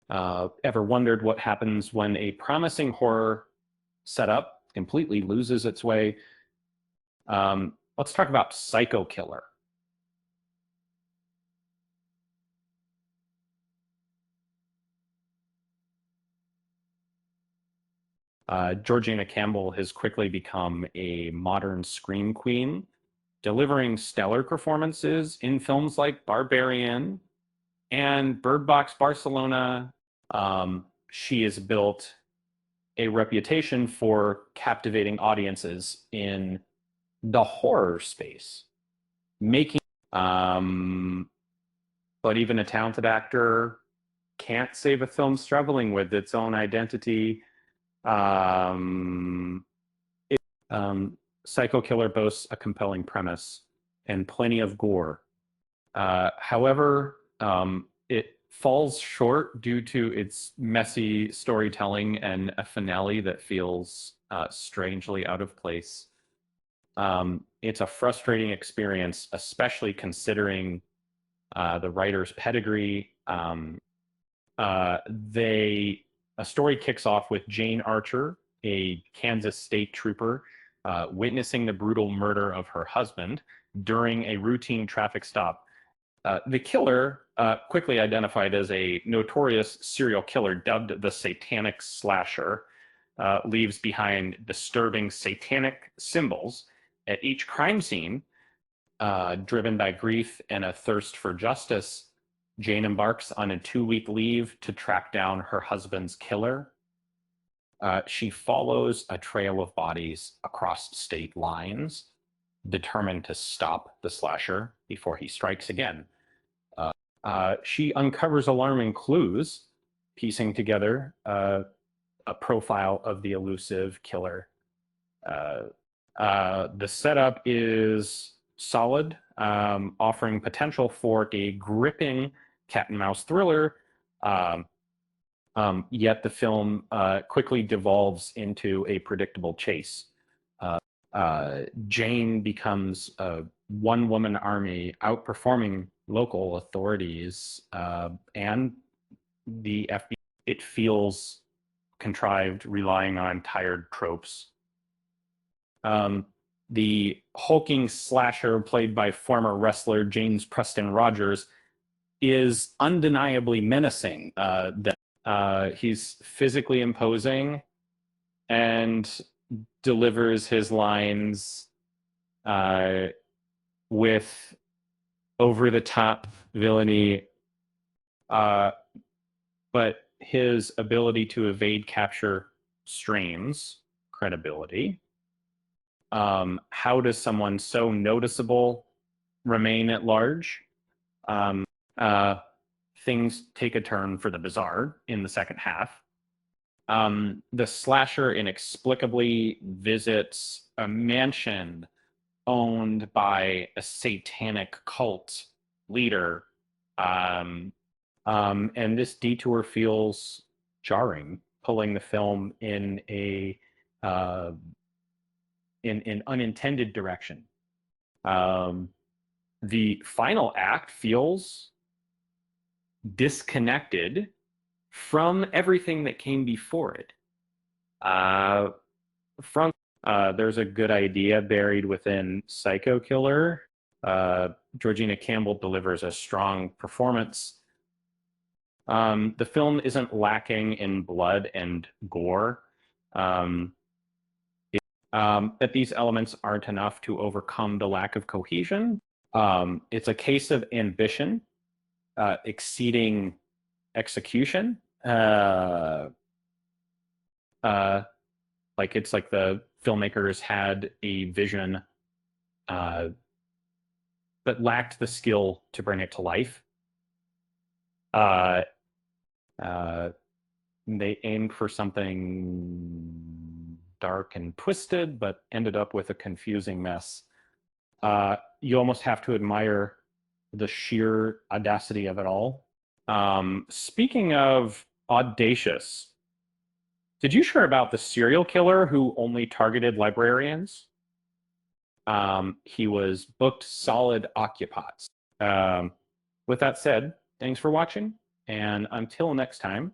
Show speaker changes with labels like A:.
A: Ever wondered what happens when a promising horror setup completely loses its way? Let's talk about Psycho Killer. Georgina Campbell has quickly become a modern scream queen, delivering stellar performances in films like Barbarian and Box Barcelona. She has built a reputation for captivating audiences in the horror space, making um, but even a talented actor can't save a film struggling with its own identity. Um, um, Psycho Killer boasts a compelling premise and plenty of gore. However, it falls short due to its messy storytelling and a finale that feels strangely out of place. It's a frustrating experience, especially considering the writer's pedigree. They A story kicks off with Jane Archer, a Kansas state trooper, witnessing the brutal murder of her husband during a routine traffic stop. The killer, quickly identified as a notorious serial killer dubbed the Satanic Slasher, leaves behind disturbing satanic symbols at each crime scene. Driven by grief and a thirst for justice, Jane embarks on a 2-week leave to track down her husband's killer. She follows a trail of bodies across state lines, determined to stop the slasher before he strikes again. She uncovers alarming clues, piecing together a profile of the elusive killer. Uh, the setup is solid, offering potential for a gripping cat and mouse thriller. Um, Yet the film quickly devolves into a predictable chase. Jane becomes a one-woman army, outperforming local authorities and the FBI. It feels contrived, relying on tired tropes. Um, the hulking slasher, played by former wrestler James Preston Rogers, is undeniably menacing. He's physically imposing and delivers his lines uh, with over the top villainy, uh, but his ability to evade capture strains credibility. How does someone so noticeable remain at large? Um, uh, Things take a turn for the bizarre in the second half. The slasher inexplicably visits a mansion owned by a satanic cult leader. Um, and this detour feels jarring, pulling the film in a uh, in unintended direction. Um, the final act feels disconnected from everything that came before it. Uh, from There's a good idea buried within Psycho Killer. Georgina Campbell delivers a strong performance. The film isn't lacking in blood and gore. Um, that these elements aren't enough to overcome the lack of cohesion. It's a case of ambition exceeding execution. Uh, it's like the filmmakers had a vision, uh, but lacked the skill to bring it to life. Uh, uh, they aimed for something dark and twisted, but ended up with a confusing mess. You almost have to admire the sheer audacity of it all. Speaking of audacious, did you hear about the serial killer who only targeted librarians? He was booked solid occupies. With that said, thanks for watching. And until next time,